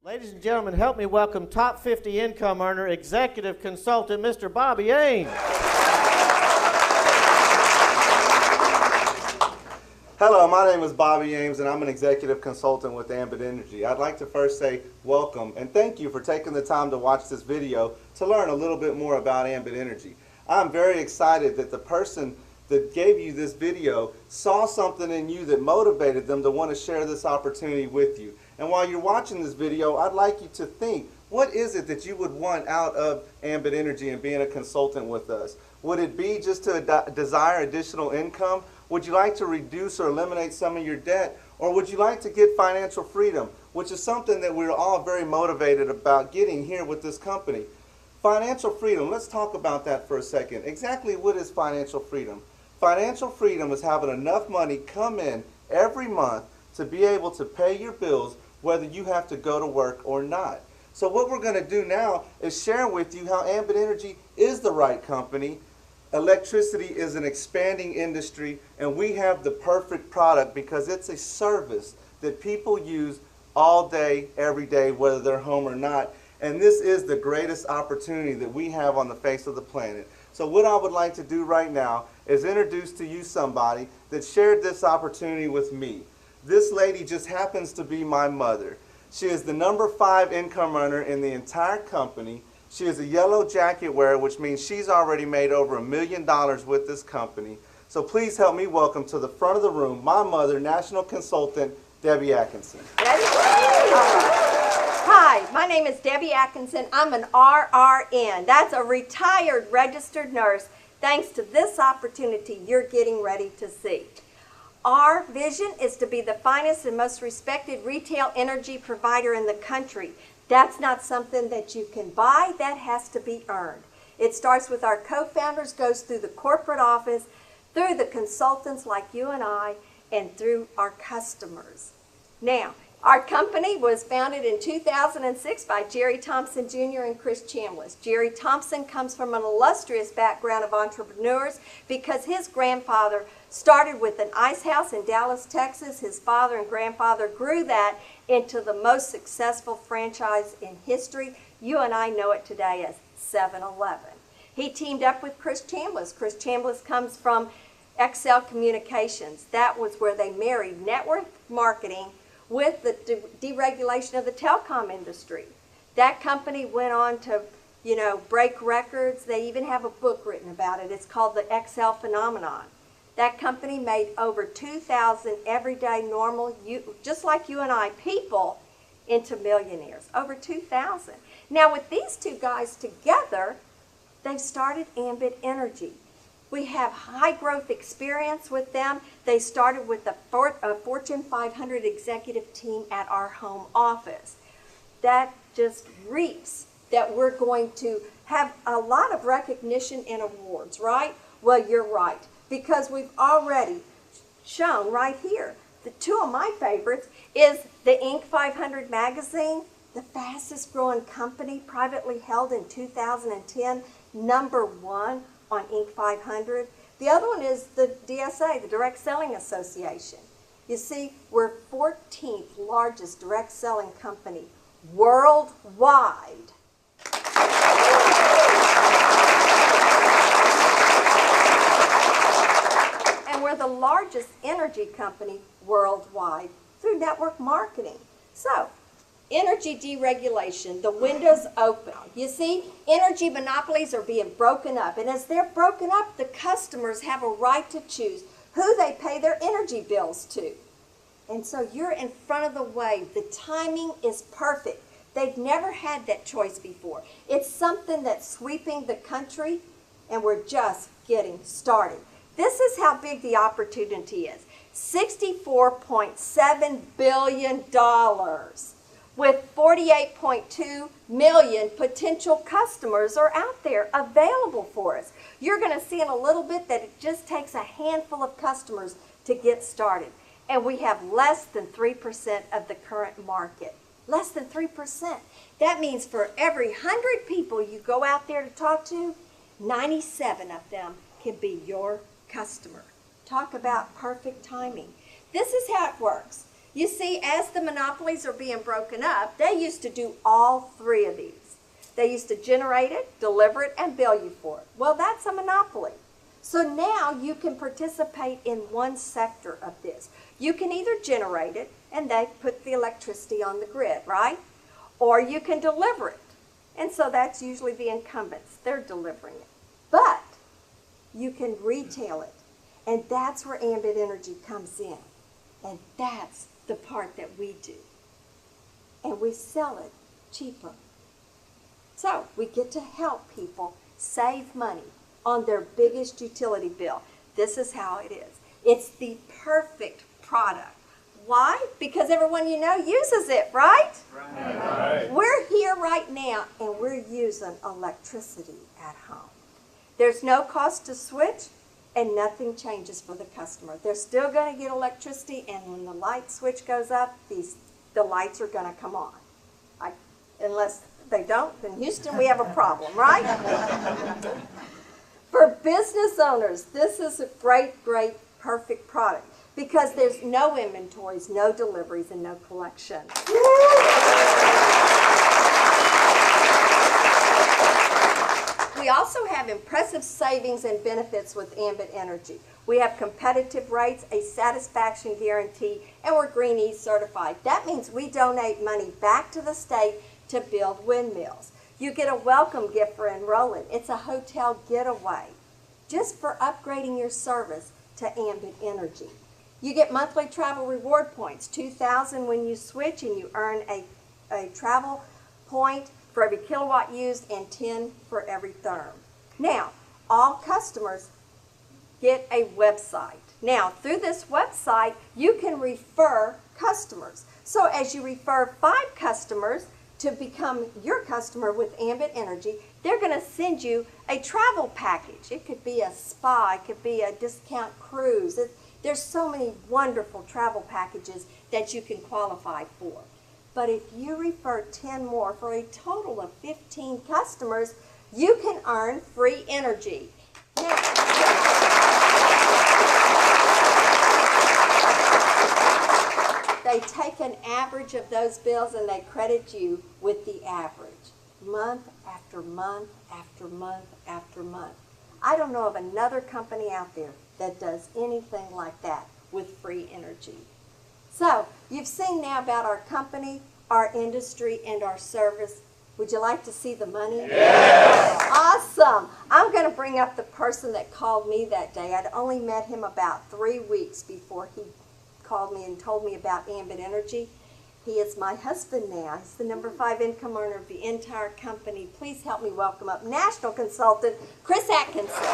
Ladies and gentlemen, help me welcome top 50 income earner, executive consultant, Mr. Bobby Ames. Hello, my name is Bobby Ames, and I'm an executive consultant with Ambit Energy. I'd like to first say welcome and thank you for taking the time to watch this video to learn a little bit more about Ambit Energy. I'm very excited that the person that gave you this video saw something in you that motivated them to want to share this opportunity with you. And while you're watching this video, I'd like you to think, what is it that you would want out of Ambit Energy and being a consultant with us? Would it be just to desire additional income? Would you like to reduce or eliminate some of your debt? Or would you like to get financial freedom, which is something that we're all very motivated about getting here with this company? Financial freedom, let's talk about that for a second. Exactly what is financial freedom? Financial freedom is having enough money come in every month to be able to pay your bills whether you have to go to work or not. So what we're going to do now is share with you how Ambit Energy is the right company. Electricity is an expanding industry, and we have the perfect product because it's a service that people use all day, every day, whether they're home or not. And this is the greatest opportunity that we have on the face of the planet. So what I would like to do right now is introduce to you somebody that shared this opportunity with me. This lady just happens to be my mother. She is the number 5 income earner in the entire company. She is a yellow jacket wearer, which means she's already made over $1 million with this company. So please help me welcome to the front of the room my mother, national consultant, Debbie Atkinson. Hi, my name is Debbie Atkinson. I'm an RRN. That's a retired registered nurse. Thanks to this opportunity you're getting ready to see. Our vision is to be the finest and most respected retail energy provider in the country. That's not something that you can buy, that has to be earned. It starts with our co-founders, goes through the corporate office, through the consultants like you and I, and through our customers. Now, our company was founded in 2006 by Jerry Thompson Jr. and Chris Chambliss. Jerry Thompson comes from an illustrious background of entrepreneurs because his grandfather started with an ice house in Dallas, Texas. His father and grandfather grew that into the most successful franchise in history. You and I know it today as 7-Eleven. He teamed up with Chris Chambliss. Chris Chambliss comes from Excel Communications. That was where they married network marketing with the deregulation of the telecom industry. That company went on to, break records. They even have a book written about it. It's called the Excel Phenomenon. That company made over 2,000 everyday normal, just like you and I, people into millionaires. Over 2,000. Now with these two guys together, they've started Ambit Energy. We have high growth experience with them. They started with a Fortune 500 executive team at our home office. That just reaps that we're going to have a lot of recognition and awards, right? Well, you're right, because we've already shown right here. The two of my favorites is the Inc. 500 magazine, the fastest growing company, privately held in 2010, #1 on Inc. 500. The other one is the DSA, the Direct Selling Association. You see, we're 14th largest direct selling company worldwide. And we're the largest energy company worldwide through network marketing. So, energy deregulation, the window's open. You see, energy monopolies are being broken up. And as they're broken up, the customers have a right to choose who they pay their energy bills to. And so you're in front of the wave. The timing is perfect. They've never had that choice before. It's something that's sweeping the country, and we're just getting started. This is how big the opportunity is. $64.7 billion. With 48.2 million potential customers are out there available for us. You're going to see in a little bit that it just takes a handful of customers to get started. And we have less than 3% of the current market. Less than 3%. That means for every 100 people you go out there to talk to, 97 of them can be your customer. Talk about perfect timing. This is how it works. You see, as the monopolies are being broken up, they used to do all three of these. They used to generate it, deliver it, and bill you for it. Well, that's a monopoly. So now you can participate in one sector of this. You can either generate it, and they put the electricity on the grid, right? Or you can deliver it. And so that's usually the incumbents. They're delivering it. But you can retail it. And that's where Ambit Energy comes in. And that's the part that we do. And we sell it cheaper. So we get to help people save money on their biggest utility bill. This is how it is. It's the perfect product. Why? Because everyone you know uses it, right? Right. We're here right now and we're using electricity at home. There's no cost to switch and nothing changes for the customer. They're still going to get electricity, and when the light switch goes up, the lights are going to come on. Unless they don't, then Houston, we have a problem, right? For business owners, this is a great, great, perfect product because there's no inventories, no deliveries, and no collection. We also have impressive savings and benefits with Ambit Energy. We have competitive rates, a satisfaction guarantee, and we're Green E certified. That means we donate money back to the state to build windmills. You get a welcome gift for enrolling. It's a hotel getaway just for upgrading your service to Ambit Energy. You get monthly travel reward points, 2,000 when you switch, and you earn a travel point for every kilowatt used and 10 for every therm. Now, all customers get a website. Now, through this website, you can refer customers. So as you refer 5 customers to become your customer with Ambit Energy, they're going to send you a travel package. It could be a spa, it could be a discount cruise. There's so many wonderful travel packages that you can qualify for. But if you refer 10 more for a total of 15 customers, you can earn free energy. Now, they take an average of those bills and they credit you with the average, month after month after month after month. I don't know of another company out there that does anything like that with free energy. So, you've seen now about our company, our industry, and our service. Would you like to see the money? Yes! Awesome! I'm going to bring up the person that called me that day. I'd only met him about 3 weeks before he called me and told me about Ambit Energy. He is my husband now. He's the number 5 income earner of the entire company. Please help me welcome up national consultant Chris Atkinson.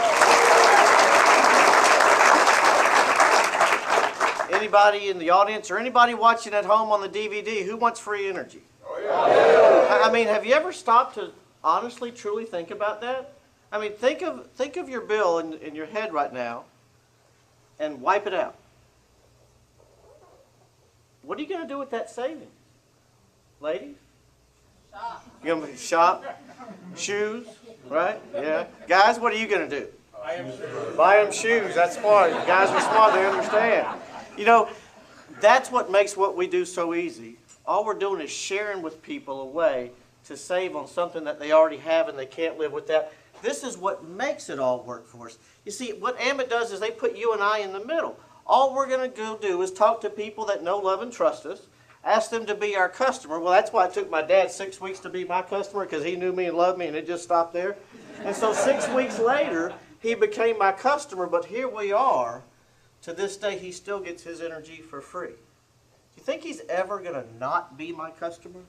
Anybody in the audience or anybody watching at home on the DVD, who wants free energy? Oh, yeah. I mean, have you ever stopped to honestly, truly think about that? I mean, think of your bill in your head right now and wipe it out. What are you going to do with that savings? Ladies? Shop. You're going to shop? Shoes? Right? Yeah. Guys, what are you going to do? Buy them shoes. Buy them shoes. That's smart. You guys are smart. They understand. You know, that's what makes what we do so easy. All we're doing is sharing with people a way to save on something that they already have and they can't live without. This is what makes it all work for us. You see, what Ambit does is they put you and I in the middle. All we're going to go do is talk to people that know, love, and trust us, ask them to be our customer. Well, that's why it took my dad 6 weeks to be my customer, because he knew me and loved me, and it just stopped there. And so 6 weeks later, he became my customer, but here we are. To this day, he still gets his energy for free. Do you think he's ever going to not be my customer?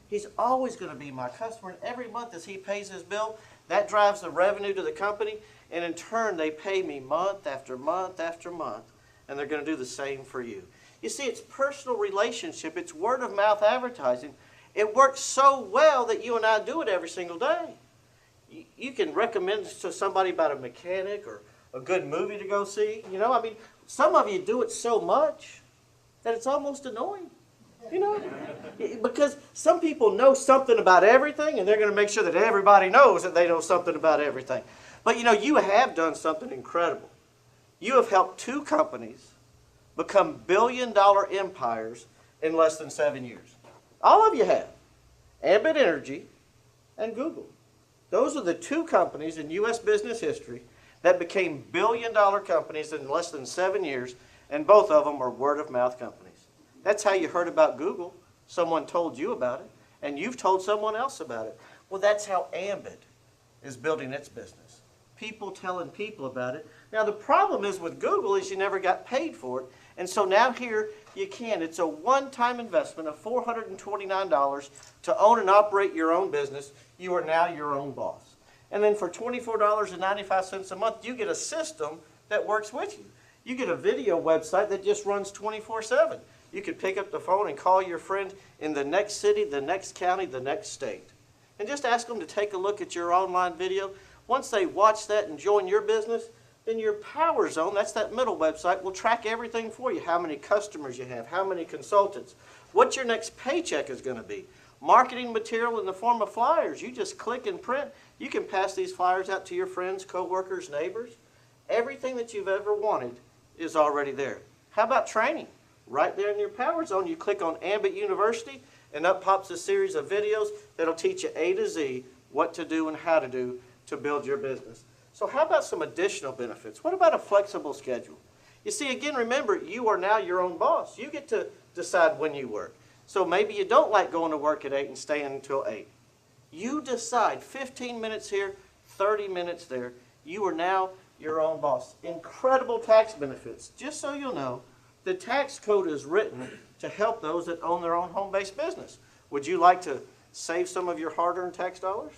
He's always going to be my customer. And every month as he pays his bill, that drives the revenue to the company. And in turn, they pay me month after month after month. And they're going to do the same for you. You see, it's personal relationship. It's word of mouth advertising. It works so well that you and I do it every single day. You can recommend to somebody about a mechanic or a good movie to go see. You know, I mean, some of you do it so much that it's almost annoying. You know, because some people know something about everything, and they're going to make sure that everybody knows that they know something about everything. But, you know, you have done something incredible. You have helped 2 companies become billion-dollar empires in less than 7 years. All of you have. Ambit Energy and Google. Those are the two companies in U.S. business history that became billion-dollar companies in less than 7 years, and both of them are word-of-mouth companies. That's how you heard about Google. Someone told you about it, and you've told someone else about it. Well, that's how Ambit is building its business. People telling people about it. Now, the problem is with Google is you never got paid for it, and so now here you can. It's a one-time investment of $429 to own and operate your own business. You are now your own boss. And then for $24.95 a month, you get a system that works with you. You get a video website that just runs 24/7. You could pick up the phone and call your friend in the next city, the next county, the next state, and just ask them to take a look at your online video. Once they watch that and join your business, then your Power Zone, that's that middle website, will track everything for you. How many customers you have, how many consultants, what your next paycheck is going to be. Marketing material in the form of flyers. You just click and print. You can pass these flyers out to your friends, coworkers, neighbors. Everything that you've ever wanted is already there. How about training? Right there in your Power Zone, you click on Ambit University, and up pops a series of videos that'll teach you A to Z what to do and how to do to build your business. So how about some additional benefits? What about a flexible schedule? You see, again, remember, you are now your own boss. You get to decide when you work. So maybe you don't like going to work at 8 and staying until 8. You decide 15 minutes here, 30 minutes there. You are now your own boss. Incredible tax benefits. Just so you'll know, the tax code is written to help those that own their own home-based business. Would you like to save some of your hard-earned tax dollars?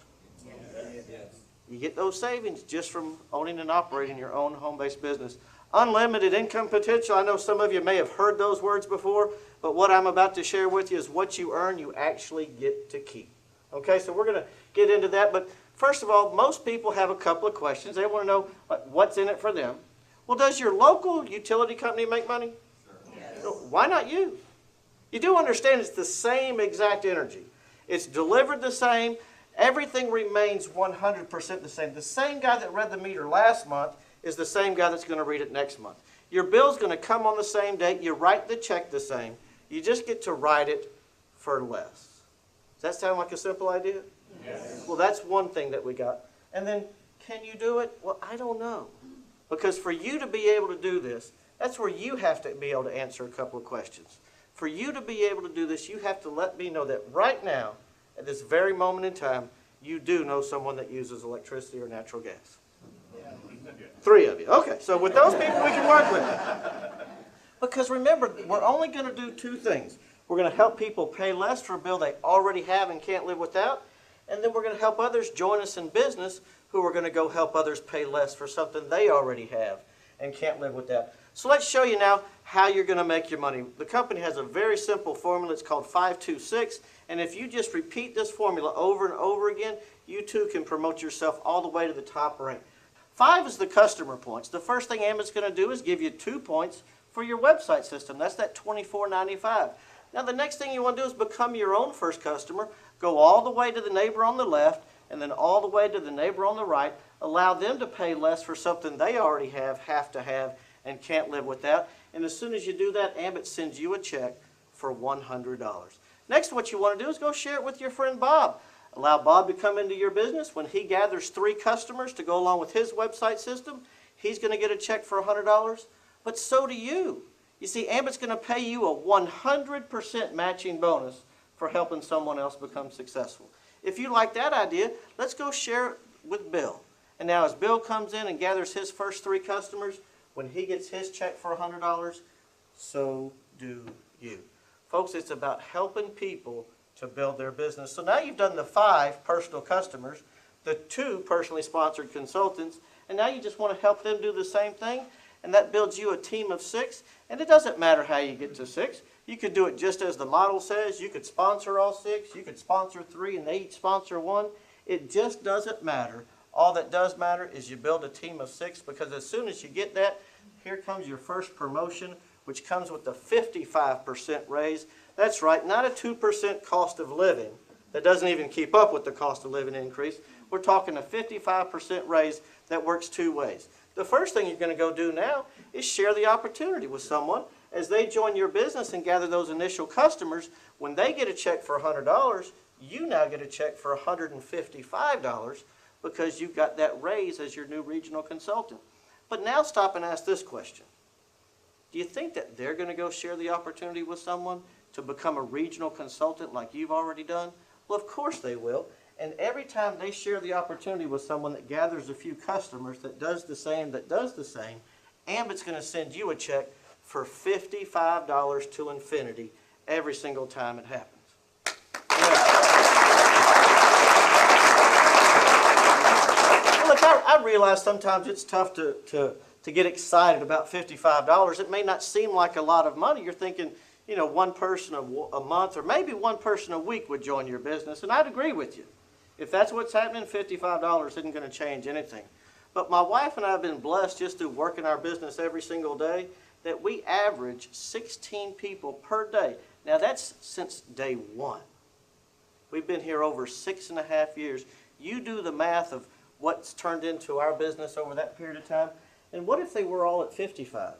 Yes. You get those savings just from owning and operating your own home-based business. Unlimited income potential. I know some of you may have heard those words before, but what I'm about to share with you is what you earn, you actually get to keep. Okay, so we're going to get into that, but first of all, most people have a couple of questions. They want to know what's in it for them. Well, does your local utility company make money? Yes. Why not you? You do understand it's the same exact energy. It's delivered the same. Everything remains 100% the same. The same guy that read the meter last month is the same guy that's going to read it next month. Your bill's going to come on the same date. You write the check the same. You just get to write it for less. Does that sound like a simple idea? Yes. Well, that's one thing that we got. And then, can you do it? Well, I don't know. Because for you to be able to do this, that's where you have to be able to answer a couple of questions. For you to be able to do this, you have to let me know that right now, at this very moment in time, you do know someone that uses electricity or natural gas. Yeah. 3 of you. Okay, so with those people we can work with. Because remember, we're only going to do 2 things. We're going to help people pay less for a bill they already have and can't live without. And then we're going to help others join us in business who are going to go help others pay less for something they already have and can't live without. So let's show you now how you're going to make your money. The company has a very simple formula. It's called 526. And if you just repeat this formula over and over again, you too can promote yourself all the way to the top rank. 5 is the customer points. The first thing Ambit's going to do is give you 2 points for your website system. That's that $24.95. Now the next thing you want to do is become your own first customer. Go all the way to the neighbor on the left and then all the way to the neighbor on the right. Allow them to pay less for something they already have to have, and can't live without. And as soon as you do that, Ambit sends you a check for $100. Next, what you want to do is go share it with your friend Bob. Allow Bob to come into your business. When he gathers 3 customers to go along with his website system, he's going to get a check for $100, but so do you. You see, Ambit's going to pay you a 100% matching bonus for helping someone else become successful. If you like that idea, let's go share it with Bill. And now as Bill comes in and gathers his first 3 customers, when he gets his check for $100, so do you. Folks, it's about helping people to build their business. So now you've done the 5 personal customers, the 2 personally sponsored consultants, and now you just want to help them do the same thing, and that builds you a team of 6. And it doesn't matter how you get to 6. You could do it just as the model says. You could sponsor all 6. You could sponsor 3 and they each sponsor 1. It just doesn't matter. All that does matter is you build a team of 6, because as soon as you get that, here comes your first promotion, which comes with the 55% raise. That's right, not a 2% cost of living that doesn't even keep up with the cost of living increase. We're talking a 55% raise that works 2 ways. The first thing you're going to go do now is share the opportunity with someone as they join your business and gather those initial customers, when they get a check for $100, you now get a check for $155 because you've got that raise as your new regional consultant. But now stop and ask this question. Do you think that they're going to go share the opportunity with someone to become a regional consultant like you've already done? Well, of course they will. And every time they share the opportunity with someone that gathers a few customers that does the same, Ambit's going to send you a check for $55 to infinity every single time it happens. Look, I realize sometimes it's tough to get excited about $55. It may not seem like a lot of money. You're thinking, you know, one person a month or maybe one person a week would join your business, and I'd agree with you. If that's what's happening, $55 isn't going to change anything. But my wife and I have been blessed just through working our business every single day that we average 16 people per day. Now that's since day one. We've been here over 6.5 years. You do the math of what's turned into our business over that period of time. And what if they were all at 55?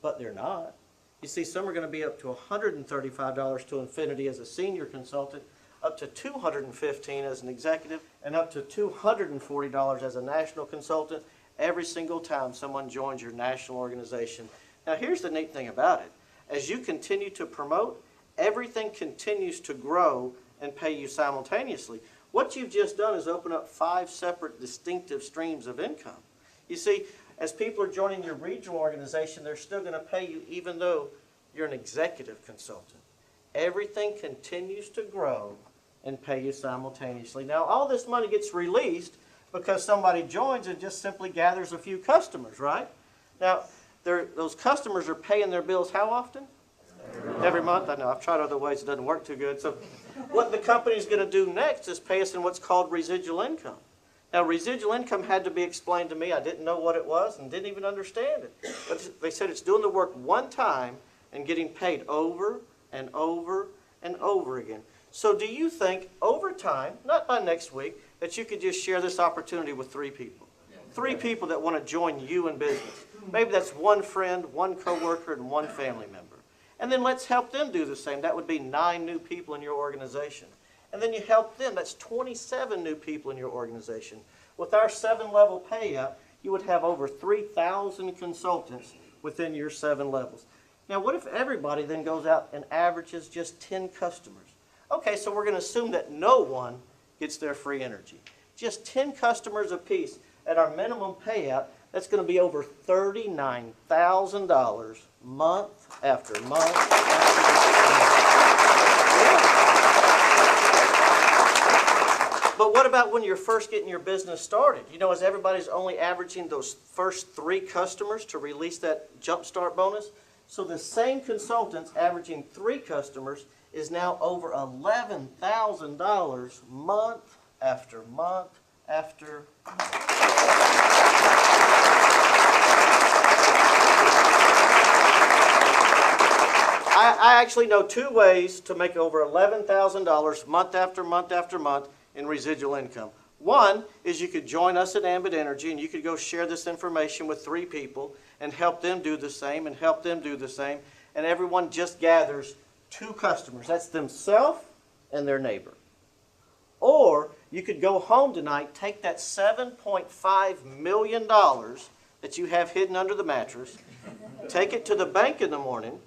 But they're not. You see, some are going to be up to $135 to infinity as a senior consultant, up to $215 as an executive, and up to $240 as a national consultant every single time someone joins your national organization. Now, here's the neat thing about it. As you continue to promote, everything continues to grow and pay you simultaneously. What you've just done is open up 5 separate distinctive streams of income. You see, as people are joining your regional organization, they're still going to pay you even though you're an executive consultant. Everything continues to grow and pay you simultaneously. Now, all this money gets released because somebody joins and just simply gathers a few customers, right? Now, those customers are paying their bills how often? Every month. I know, I've tried other ways, it doesn't work too good. So what the company's going to do next is pay us in what's called residual income. Now, residual income had to be explained to me. I didn't know what it was and didn't even understand it. But they said it's doing the work one time and getting paid over and over and over again. So do you think over time, not by next week, that you could just share this opportunity with 3 people? 3 people that want to join you in business. Maybe that's 1 friend, 1 coworker, and 1 family member. And then let's help them do the same. That would be 9 new people in your organization. And then you help them. That's 27 new people in your organization. With our 7-level payout, you would have over 3,000 consultants within your 7 levels. Now, what if everybody then goes out and averages just 10 customers? Okay, so we're going to assume that no one gets their free energy. Just 10 customers apiece at our minimum payout, that's going to be over $39,000 month after month after month. But what about when you're first getting your business started? You know, as everybody's only averaging those first 3 customers to release that jumpstart bonus, so the same consultants averaging 3 customers is now over $11,000 month after month after month. I actually know 2 ways to make over $11,000 month after month after month in residual income. One is you could join us at Ambit Energy and you could go share this information with 3 people and help them do the same and help them do the same, and everyone just gathers 2 customers. That's themselves and their neighbor. Or you could go home tonight, take that $7.5 million that you have hidden under the mattress, take it to the bank in the morning,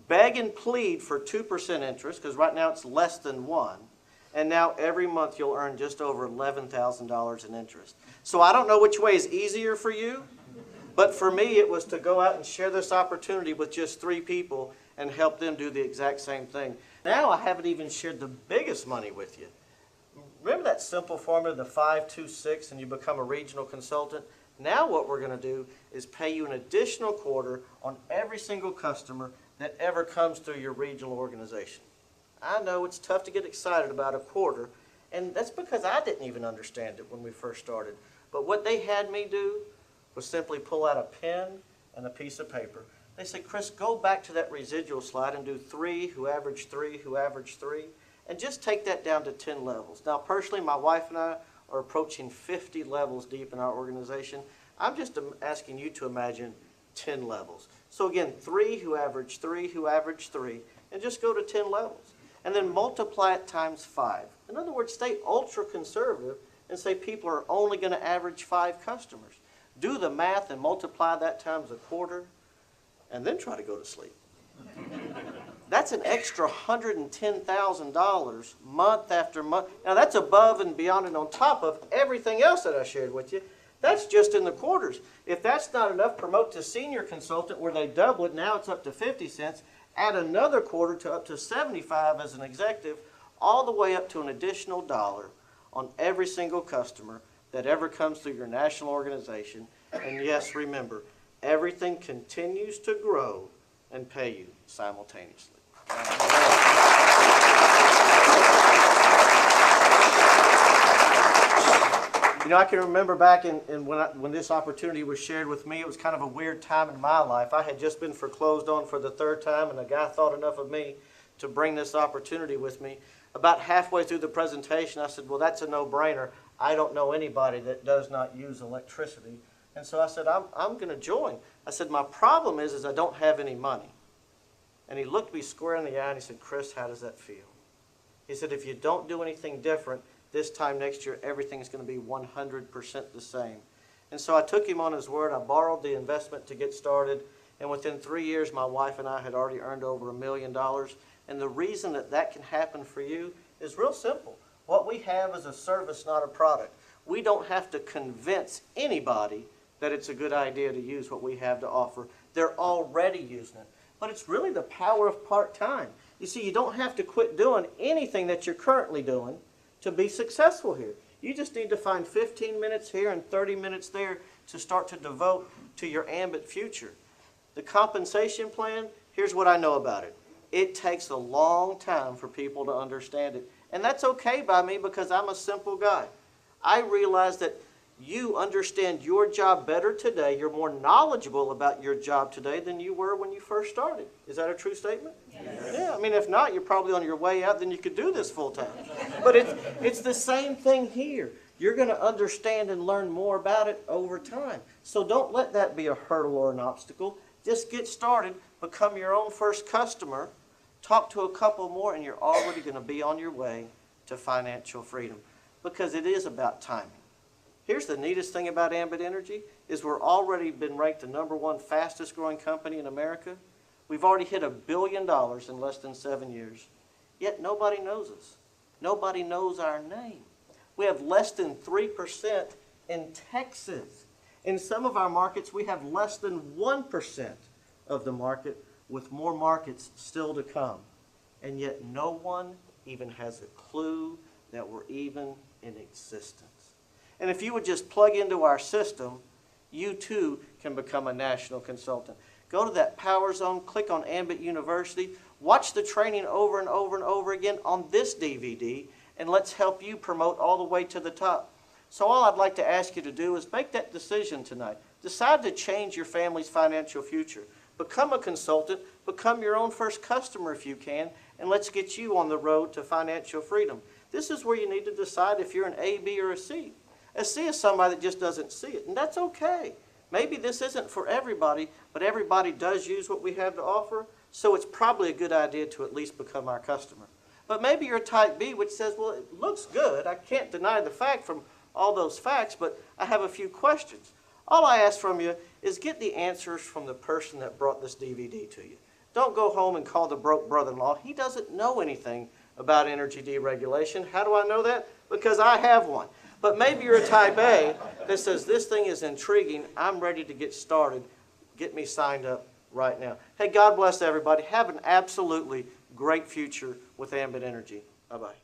beg and plead for 2% interest, because right now it's less than 1, and now every month you'll earn just over $11,000 in interest. So I don't know which way is easier for you, but for me it was to go out and share this opportunity with just 3 people and help them do the exact same thing. Now I haven't even shared the biggest money with you. Remember that simple formula, the 5-2-6, and you become a regional consultant? Now what we're going to do is pay you an additional quarter on every single customer that ever comes through your regional organization. I know it's tough to get excited about a quarter, and that's because I didn't even understand it when we first started. But what they had me do was simply pull out a pen and a piece of paper. They said, Chris, go back to that residual slide and do 3 who average 3 who average 3, and just take that down to 10 levels. Now, personally, my wife and I are approaching 50 levels deep in our organization. I'm just asking you to imagine 10 levels. So again, 3 who average 3 who average 3, and just go to 10 levels. And then multiply it times 5. In other words, stay ultra conservative and say people are only going to average 5 customers. Do the math and multiply that times a quarter, and then try to go to sleep. That's an extra $110,000 month after month. Now that's above and beyond and on top of everything else that I shared with you. That's just in the quarters. If that's not enough, promote to senior consultant where they double it. Now it's up to 50 cents. Add another quarter to up to 75 as an executive, all the way up to an additional $1 on every single customer that ever comes through your national organization. And yes, remember, everything continues to grow and pay you simultaneously. You know, I can remember back when this opportunity was shared with me, it was kind of a weird time in my life. I had just been foreclosed on for the 3rd time, and a guy thought enough of me to bring this opportunity with me. About halfway through the presentation, I said, well, that's a no-brainer. I don't know anybody that does not use electricity. And so I said, I'm going to join. I said, my problem is I don't have any money. And he looked me square in the eye and he said, Chris, how does that feel? He said, if you don't do anything different, this time next year, everything's going to be 100% the same. And so I took him on his word. I borrowed the investment to get started. And within 3 years, my wife and I had already earned over $1 million. And the reason that that can happen for you is real simple. What we have is a service, not a product. We don't have to convince anybody that it's a good idea to use what we have to offer. They're already using it. But it's really the power of part-time. You see, you don't have to quit doing anything that you're currently doing to be successful here. You just need to find 15 minutes here and 30 minutes there to start to devote to your ambit future. The compensation plan, here's what I know about it. It takes a long time for people to understand it. And that's okay by me because I'm a simple guy. I realize that you understand your job better today. You're more knowledgeable about your job today than you were when you first started. Is that a true statement? Yes. Yeah, I mean, if not, you're probably on your way out, then you could do this full time. But it's the same thing here. You're going to understand and learn more about it over time. So don't let that be a hurdle or an obstacle. Just get started, become your own first customer, talk to a couple more, and you're already going to be on your way to financial freedom because it is about timing. Here's the neatest thing about Ambit Energy is we're already been ranked the #1 fastest growing company in America. We've already hit $1 billion in less than 7 years. Yet nobody knows us. Nobody knows our name. We have less than 3% in Texas. In some of our markets, we have less than 1% of the market, with more markets still to come. And yet no one even has a clue that we're even in existence. And if you would just plug into our system, you too can become a national consultant. Go to that Power Zone, click on Ambit University, watch the training over and over and over again on this DVD, and let's help you promote all the way to the top. So all I'd like to ask you to do is make that decision tonight. Decide to change your family's financial future. Become a consultant, become your own first customer if you can, and let's get you on the road to financial freedom. This is where you need to decide if you're an A, B, or a C. A C is somebody that just doesn't see it, and that's okay. Maybe this isn't for everybody, but everybody does use what we have to offer, so it's probably a good idea to at least become our customer. But maybe you're a type B, which says, well, it looks good. I can't deny the fact from all those facts, but I have a few questions. All I ask from you is get the answers from the person that brought this DVD to you. Don't go home and call the broke brother-in-law. He doesn't know anything about energy deregulation. How do I know that? Because I have one. But maybe you're a type A that says, this thing is intriguing. I'm ready to get started. Get me signed up right now. Hey, God bless everybody. Have an absolutely great future with Ambit Energy. Bye-bye.